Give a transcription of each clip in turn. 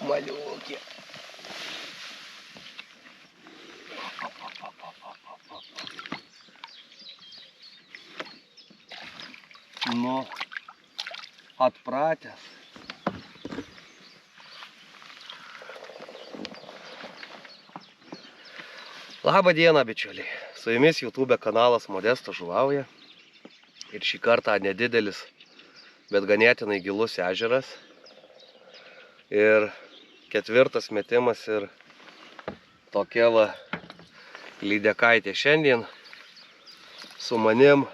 Maliukė. Nu, atpratęs. Labą dieną, bičiuliai. Su jumis YouTube kanalas Modestas žuvauja. Ir šį kartą nedidelis, bet ganėtinai gilus ežeras. Ir 4. metimas ir tokia va lydekaitė. Šiandien su manim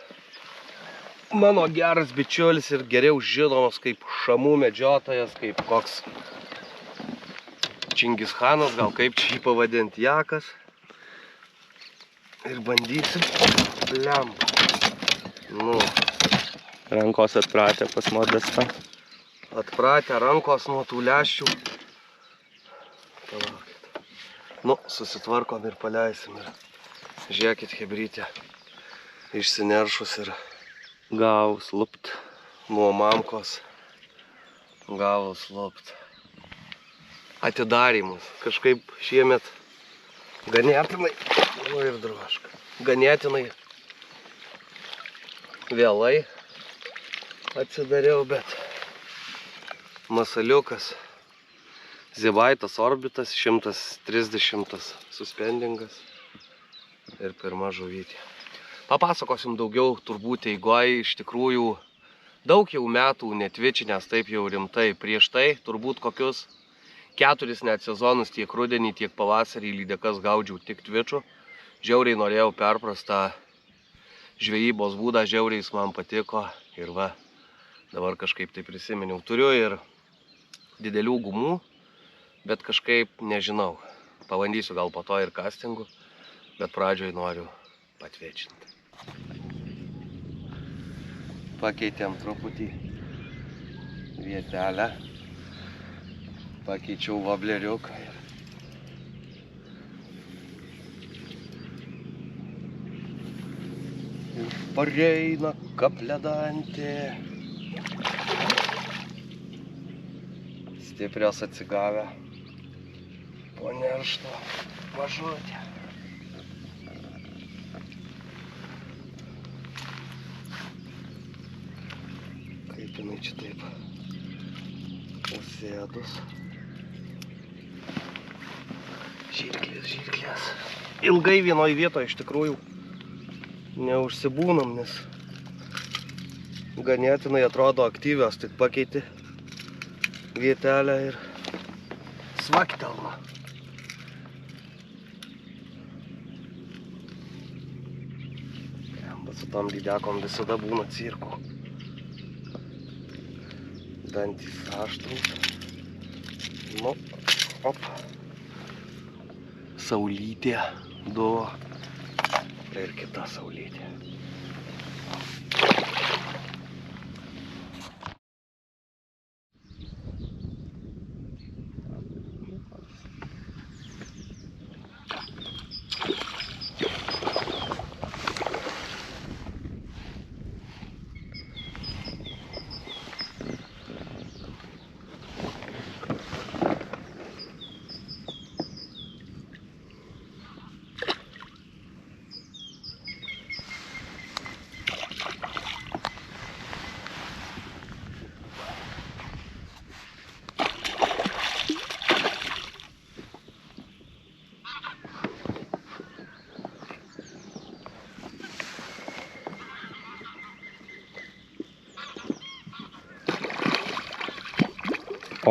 mano geras bičiulis ir geriau žinomas kaip šamų medžiotojas, kaip koks Čingischanas, gal kaip čia jį pavadinti, Jakas. Ir bandysim blemba. Nu, Rankos atpratę pas Modestą. Atpratę rankos nuo tų lęšių. Palaukit. Nu, susitvarkom ir paleisim. Ir žiūrėkit, hebrytė išsineršus ir Gavus lupt. nuo mamkos gavus lupt. Atidarymus. Kažkaip šiemet ganėtinai, nu ir droška, ganėtinai vėlai atsidariau, bet masaliukas, zibaitas orbitas, 130 suspendingas ir pirma žuvytė. Papasakosim daugiau turbūt eigoje, iš tikrųjų daug jau metų netvičinės taip jau rimtai. Prieš tai turbūt kokius 4 net sezonus tiek rudenį, tiek pavasarį lydekas gaudžiau tik tvičų. Žiauriai norėjau perprastą žvejybos būdą, žiauriai jis man patiko ir va, dabar kažkaip tai prisiminiau. Turiu ir didelių gumų, bet kažkaip nežinau. Pabandysiu gal po to ir castingų, bet pradžioj noriu patvečinti. Pakeitėm truputį vietelę. Pakeičiau vobleriuką ir pareina kapledantė. Stiprios atsigavę po neršto mažutė. Kaip jinai čia taip užsėdus. Žirklės. Ilgai vienoj vietoje iš tikrųjų neužsibūnam, nes ganėtinai atrodo aktyvios, tik pakeiti vietelę ir svaktelna. Bet su tom lydekom visada būna cirkų. Dantys aštrūs. Nu, op. Saulytė, du ir kita saulytė.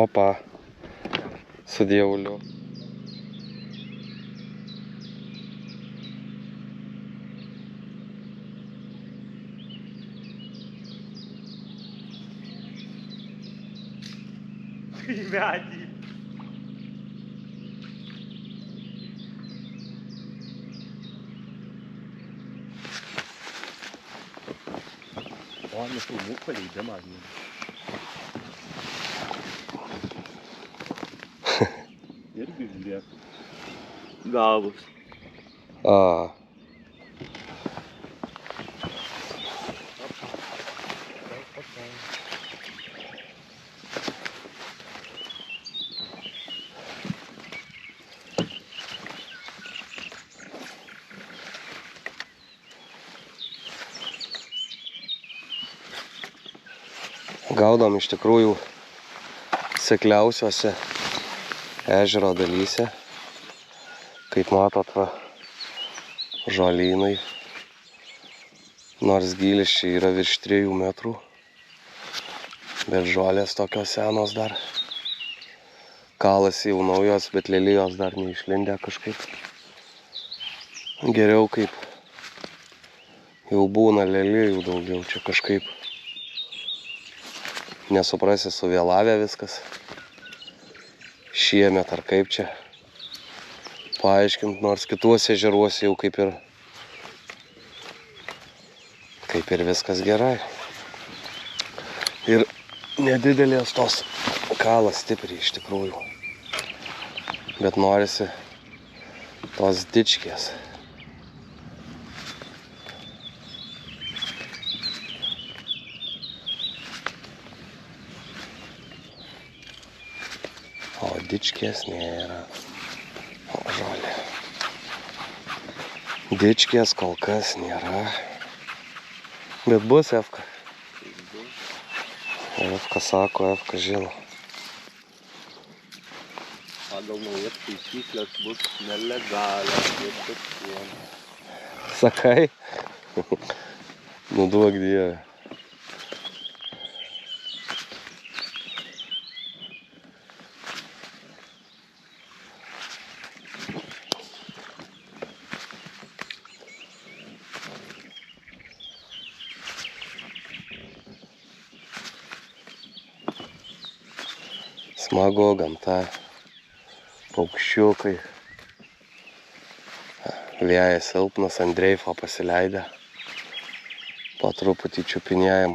Opa, su dievuliu. medį. O, nufilmų paleidimą. Irgi žiūrėk. Gavus. A. Gaudom iš tikrųjų sekliausiuose ežero dalyse. Kaip matot, va, žolynai. Nors gylis čia yra virš 3 metrų. Bet žolės tokios senos dar. Kalas jau naujos, bet lelijos dar neišlindę kažkaip. Geriau kaip jau būna lelijų daugiau čia kažkaip. Nesuprasi, suvėlavę viskas. Šiemet ar kaip čia paaiškint, nors kituose ežeruose jau kaip ir viskas gerai. Ir nedidelės tos kalas stipriai iš tikrųjų. Bet norisi tos dičkės. O dičkės nėra. O žolė. Dičkės kol kas nėra. Bet bus Efka. Efka sako, Efka žino. Pagal naujas taisyklės bus nelegalios. Sakai? Nu duok Dieve. Smagu, gamta, paukščiukai. Vėjas silpnas, ant dreifo pasileidę. Po truputį čiupinėjam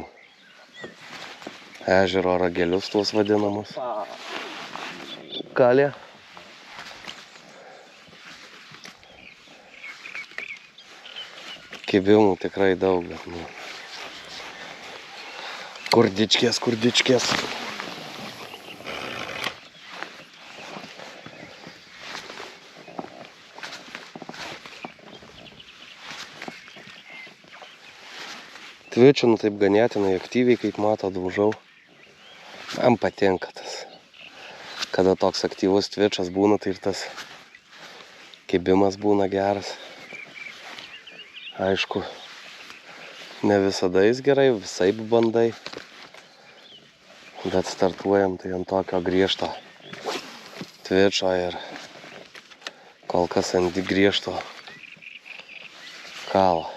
ežero ragelius tuos vadinamus. Kalė. Kibimų tikrai daug, bet nu. Kur dičkės, kur dičkės. Tvičinu taip ganėtinai aktyviai, kaip mato, daužau. Man patinka tas. Kada toks aktyvus tvičas būna, tai ir tas kibimas būna geras. Aišku, ne visada jis gerai, visaip bandai. Bet startuojam tai ant tokio griežto tvičo ir kol kas ant griežto kalo.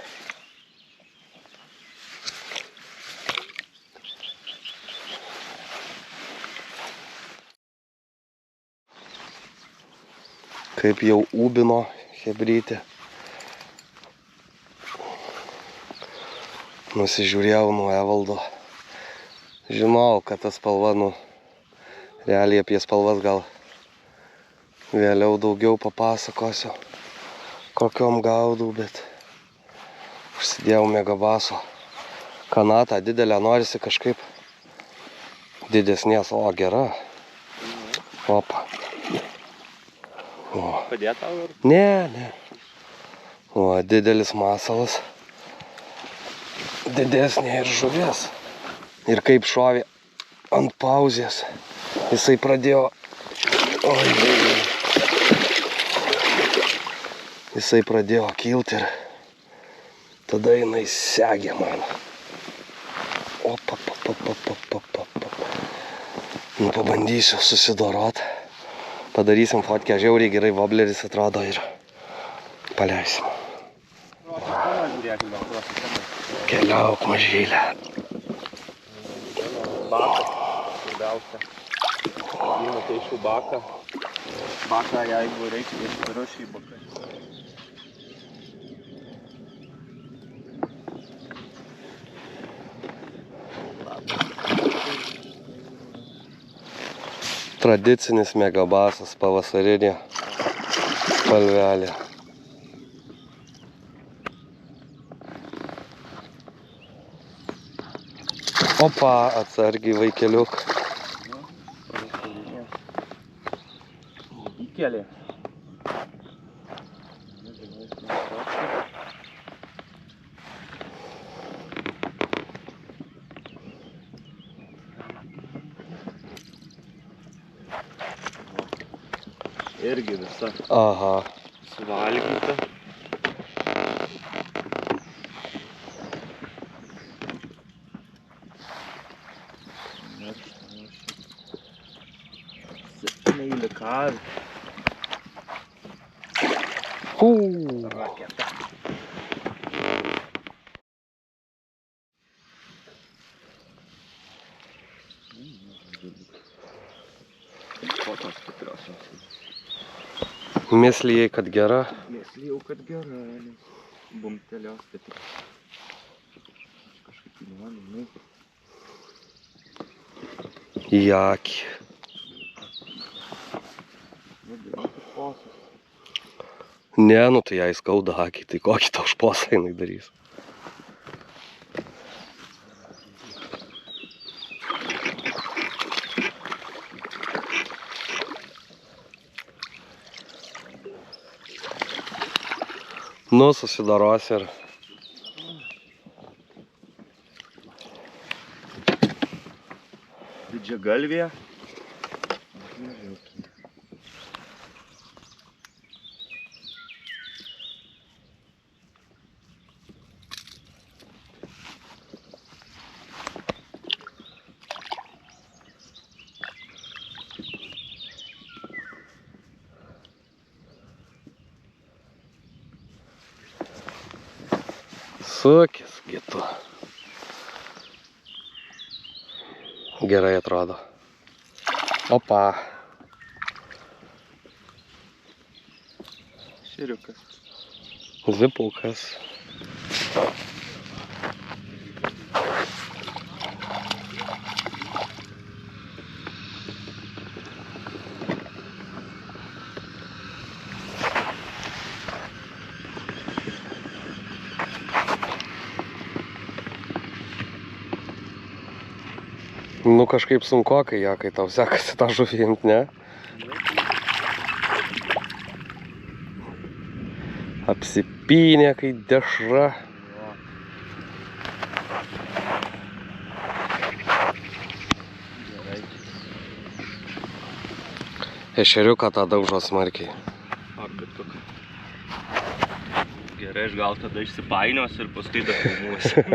Kaip jau ūbino chebrytė. Nusižiūrėjau nuo Evaldo. Žinau, kad ta spalva, realiai apie spalvas gal vėliau daugiau papasakosiu, kokiom gaudau, bet užsidėjau megabaso kanatą didelę, norisi kažkaip didesnės, o gera. Opa. O. Padėt tau ir? Ne. O, didelis masalas. Didesnė ir žuvies. Ir kaip šovė ant pauzės. Jisai pradėjo... Jisai pradėjo kilti ir tada jinai segė man. Opa. Nu, pabandysiu susidorot. Padarysim fotkę, žiauriai gerai wobleris atrodo ir paleisim. Keliauk, mažylė. Įmeteišiu baką. Baką, jeigu reikia, aš turiu šį baką. Tradicinis megabasas pavasarinė spalvelė. Opa, atsargiai vaikeliuk. Įkelė. Irgi visa Aha. suvalgyta. Neįlikavę. Raketa. Kokios stipriosios. Mėslijai, kad gera. Mėslijau, kad gera, nes bumtelios, bet tik kažkaip įmanimai. Į akį. Nedaryti posas. Ne, nu tai jai skauda akį, tai kokį tau šposą jinai darys. Nu, susidaros ir Didžiagalvė. sukis, gitu. Gerai atrodo. Opa. Širiukas. Zipukas. Nu kažkaip sunkokai ją, kai tau sekasi tą žuvį imt, ne? Apsipynė, kai dešra. Ešeriuką tą daužo smarkiai. Arbituką. Gerai, aš gal tada išsipainios ir paskui dar filmuosiu.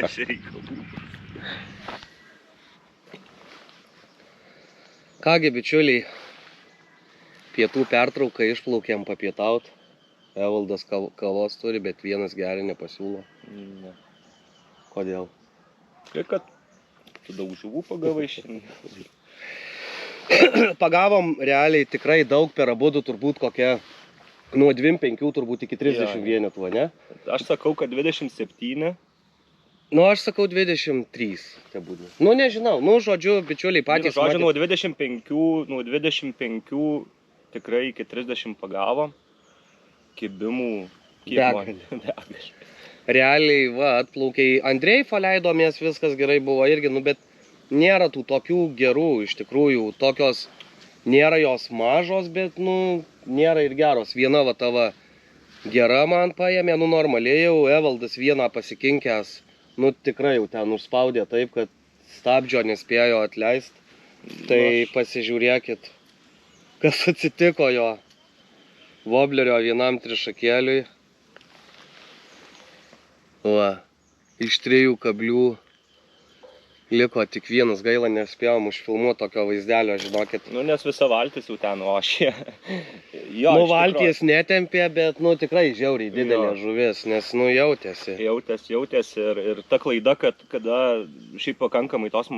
Nešeriai. Kągi, bičiuliai, pietų pertrauką išplaukėm papietaut. Evaldas kavos turi, bet vienas geria nepasiūlo. Ne. Kodėl? Kai kad tu daug žuvų pagavai šiandien. Pagavom realiai tikrai daug per abudu, turbūt kokia nuo 25 turbūt iki 30 vienetų, ne? Aš sakau, kad 27. Nu, aš sakau 23, te būdė. Nu, nežinau, nu, žodžiu, bičiuliai patys Žodžiu, nuo 25 tikrai iki 30 pagavom. Kibimų, Begalė. Realiai, va, atplaukiai ant dreifo leidomės, viskas gerai buvo irgi, nu, bet nėra tų tokių gerų, iš tikrųjų, tokios, nėra jos mažos, bet, nu, nėra ir geros. Viena va tava gera man paėmė, nu, normaliai jau, Evaldas vieną pasikinkęs, nu, tikrai jau ten užspaudė taip, kad stabdžio nespėjo atleist. Tai pasižiūrėkit, kas atsitiko jo voblerio vienam trišakėliui. Va, iš 3 kablių Liko tik vienas, gaila, nespėjom užfilmuoti tokio vaizdelio, žinokit. Nu, nes visa valtis jau ten ošė. Jo, Nu, iš tikro, valties netempė, bet, nu, tikrai žiauriai didelė Jo. žuvis, nes, nu, jautėsi. Jautėsi ir ta klaida, kad kada šiaip pakankamai tos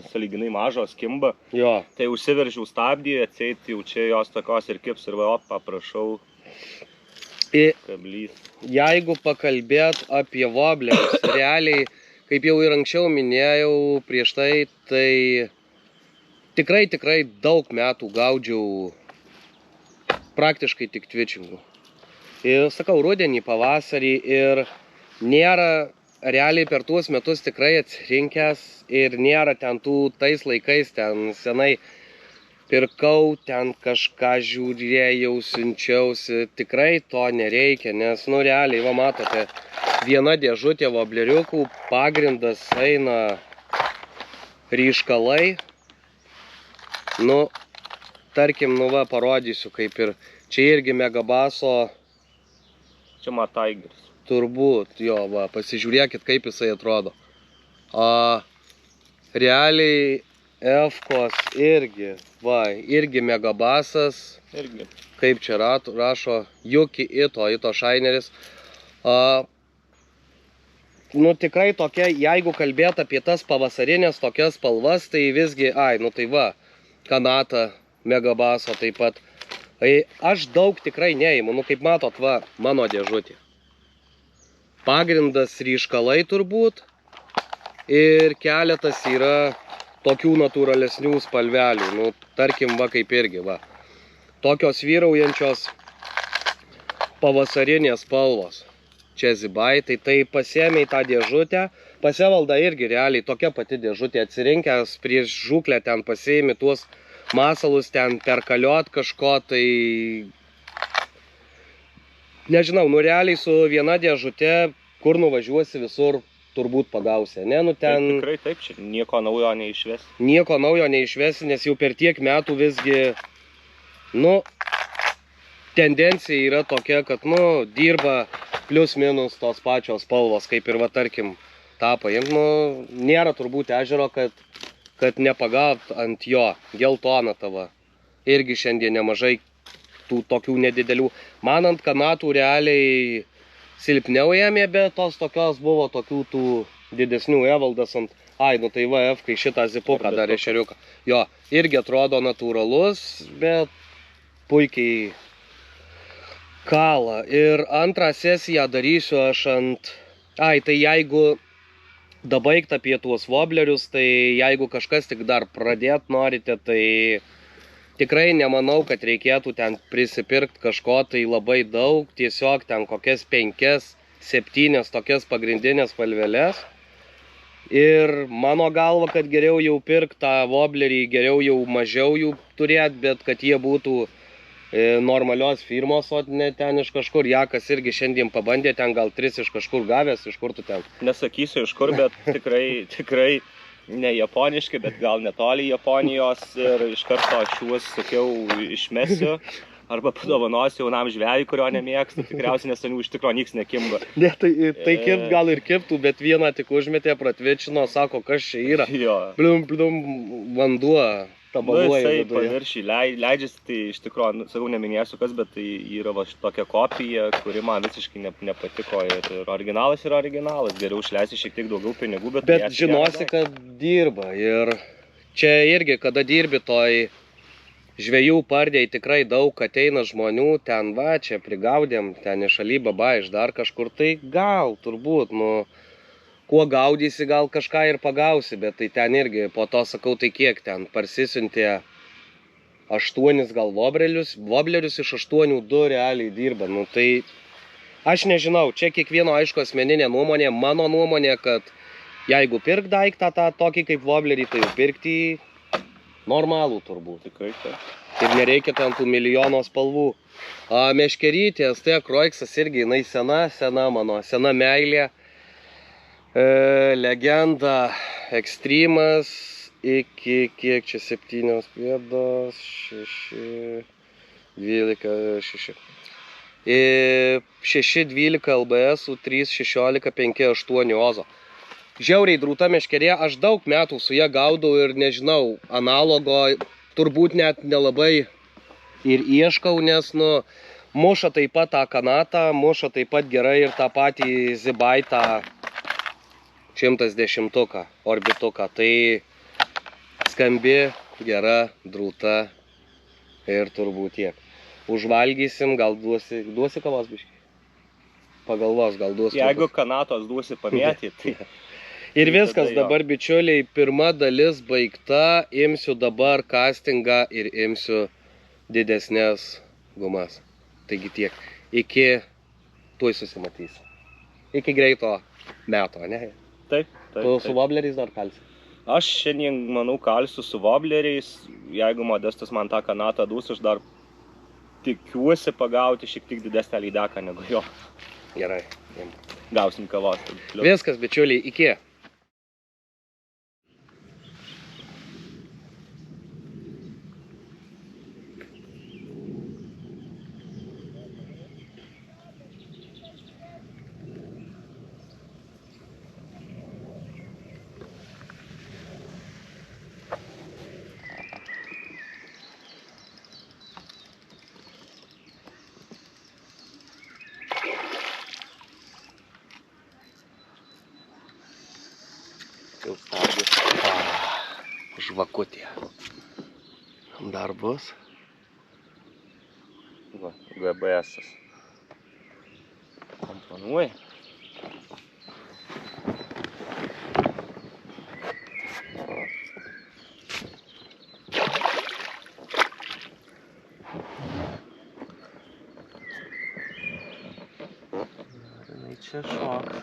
sąlyginai mažos kimba, Jo. tai užsiveržiau stabdį, atseit jau čia jos tokios ir kips ir va, paprašau, kablys. Jeigu pakalbėt apie voblerius, realiai, kaip jau ir anksčiau minėjau prieš tai tikrai daug metų gaudžiau praktiškai tik twitchingų. Ir sakau, rudenį, pavasarį ir nėra realiai per tuos metus tikrai atsirinkęs ir nėra ten tais laikais, ten senai pirkau, ten kažką žiūrėjau, siunčiausi, tikrai to nereikia, nes, nu, realiai, va, matote, viena dėžutė vobleriukų, pagrindas eina ryškalai, nu, tarkim, nu, va, parodysiu, kaip ir, čia irgi Megabaso, Čia Mataigeris. turbūt, jo, va, pasižiūrėkit, kaip jisai atrodo. Realiai, F-kos irgi, va, irgi Megabasas, Irgi. kaip čia rašo, Juki Ito šaineris. Nu, tikrai tokia, jeigu kalbėt apie tas pavasarinės tokias spalvas, tai visgi, nu tai va, Kanata, Megabaso taip pat. Aš daug tikrai neimu, nu kaip matot, va, mano dėžutė. Pagrindas ryškalai turbūt ir keletas yra tokių natūralesnių spalvelių, nu, tarkim, va, kaip irgi, va. Tokios vyraujančios pavasarinės spalvos. Čia Zibai, tai pasiėmė į tą dėžutę, Pasievalda irgi realiai tokia pati dėžutė, atsirinkęs prieš žūklę ten pasiėmė tuos masalus, ten perkaliot kažko, tai nežinau, nu realiai su viena dėžutė, kur nuvažiuosi visur, turbūt pagausi, ne, nu ten... Tai tikrai taip, čia nieko naujo neišvesi. Nieko naujo neišvesi, nes jau per tiek metų visgi, nu, tendencija yra tokia, kad, nu, dirba plius minus tos pačios spalvos, kaip ir, va, tarkim, tą paimt, nu, nėra turbūt ežero, kad nepagaut ant jo, geltoną tavo. Irgi šiandien nemažai tų tokių nedidelių. Man ant kanatų realiai silpniau ėmė, bet tos tokios buvo tokių tų didesnių Evaldas ant... nu tai va, F, kai šitą zipuką dar ešeriuką. Jo, irgi atrodo natūralus, bet puikiai kala. Ir antrą sesiją darysiu aš ant... tai jeigu dabaigt apie tuos voblerius, tai jeigu kažkas tik dar pradėt norite, tai tikrai nemanau, kad reikėtų ten prisipirkti kažko tai labai daug, tiesiog ten kokias 5-7 tokias pagrindinės spalveles. Ir mano galva, kad geriau jau pirkti tą voblerį, geriau jau mažiau jų turėti, bet kad jie būtų normalios firmos, o ne ten iš kažkur. Jakas irgi šiandien pabandė, ten gal 3 iš kažkur gavęs, iš kur tu ten? Nesakysiu iš kur, bet tikrai ne japoniški, bet gal netoli Japonijos ir iš karto aš juos, sakiau, išmesiu arba padovanosiu jaunam žvejui, kurio nemėgstu, tikriausiai nes ten iš tikro niks nekimba. Ne, tai kipt gal ir kiptų, bet vieną tik užmetė, pratvičino, sako, kas čia yra. Jo. Blum, vanduo tabaluoja Jisai viduje. paviršį leidžiasi, tai iš tikro, sakau, neminėsiu kas, bet tai yra va tokia kopija, kuri man visiškai nepatiko ir originalas yra originalas, geriau išleisi šiek tiek daugiau pinigų, Bet žinosi, kad dirba ir čia irgi, kada dirbi toj žvejų pardėj tikrai daug ateina žmonių, ten va, čia prigaudėm, ten iš Alibaba, iš dar kažkur, tai gal turbūt, nu, kuo gaudysi, gal kažką ir pagausi, bet tai ten irgi, po to sakau, tai kiek ten, parsisiuntė 8 gal voblerius iš 8, 2 realiai dirba, nu tai aš nežinau, čia kiekvieno aišku asmeninė nuomonė, mano nuomonė, kad jeigu pirk daiktą tą tokį kaip voblerį, tai jau pirkti normalų turbūt. Tikrai taip. Ir nereikia ten tų milijono spalvų. Meškerytės, tai Kroiksas irgi, jinai sena mano, sena meilė. Legenda, ekstremas, iki, kiek čia 7 pėdos, 6, 12, 6. 6, 12 LBS, 3, 16, 5, 8 ozo. Žiauriai drūta meškerė, aš daug metų su ją gaudau ir nežinau, analogo turbūt net nelabai ir ieškau, nes muša taip pat tą kanatą, muša taip pat gerai ir tą patį zibaitą 110 orbituką. Tai skambi, gera, drūta ir turbūt tiek. Užvalgysim, gal duosi kavos biškį? Pagalvos, gal duosi. Jeigu kanatos duosi pamėtį, tai... Ir viskas dabar, bičiuliai, pirma dalis baigta, imsiu dabar castingą ir imsiu didesnės gumas. Taigi tiek, iki tuoj susimatysi. Iki greito meto, ne? Taip. Tu su vobleriais dar kalsi? Aš šiandien, manau, kalsiu su vobleriais. Jeigu Modestas man tą kanatą duos, aš dar tikiuosi pagauti šiek tiek didesnę lydeką negu jo. Gerai. Gausim kavos. Viskas, bičiuliai, iki. Jau stabdžius. Žvakutė. Dar bus. Va, GPS-as. Komponuoja. Čia šoka.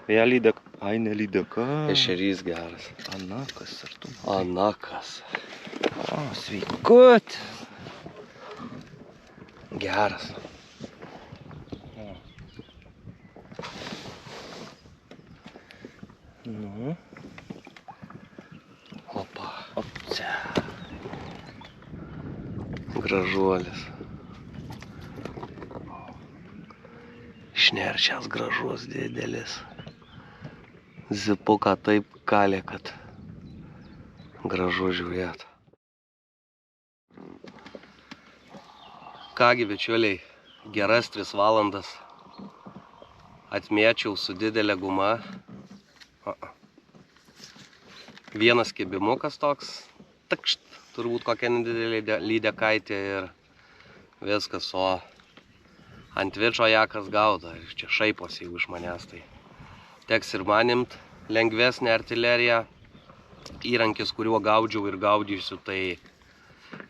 Vėl lydeka. Ai, ne lydeka. Ešerys geras. Anakas ar tu? Anakas. O, sveikut. Geras. Nu. Opa. Opcia. Gražuolis. Šnerčias gražus didelis. Zipuką taip kalė, kad gražu žiūrėt. Kągi, bičiuliai, geras 3 valandas atmėčiau su didelė guma. Vienas kibimukas toks, takšt, turbūt kokia nedidelė lydekaitė ir viskas, o ant viršo jakas gauda ir čia šaiposi jau iš manęs. Tai teks ir manimt lengvesnė artilerija. Įrankis, kuriuo gaudžiau ir gaudysiu, tai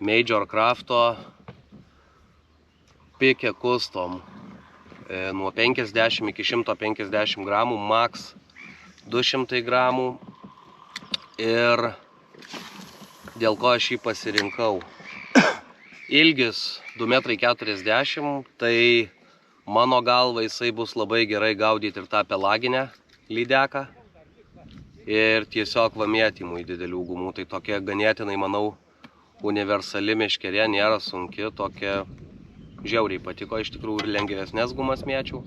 Major Crafto Pike Custom. Nuo 50 iki 150 gramų, max 200 gramų. Ir dėl ko aš jį pasirinkau. Ilgis 2,40 m, tai mano galva jisai bus labai gerai gaudyti ir tą pelaginę lydeką. Ir tiesiog vamėtimui didelių gumų. Tai tokia ganėtinai, manau, universali meškerė, nėra sunki, tokia žiauriai patiko, iš tikrųjų ir lengvesnės gumas mėčiau.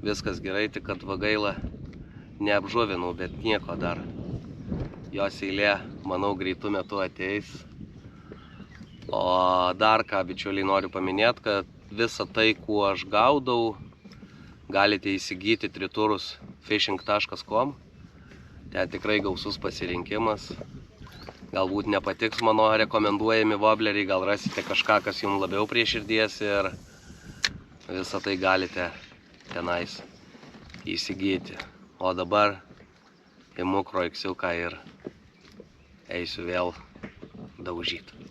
Viskas gerai, tik kad vagaila neapžuvinau, bet nieko dar. Jos eilė, manau, greitų metų ateis. O dar ką, bičiuliai, noriu paminėti, kad visą tai, kuo aš gaudau, galite įsigyti triturus fishing.com. Ten tikrai gausus pasirinkimas. Galbūt nepatiks mano rekomenduojami vobleriai, gal rasite kažką, kas jums labiau prie širdies ir visą tai galite tenais įsigyti. O dabar imu kroiksiuką ir eisiu vėl daužyti.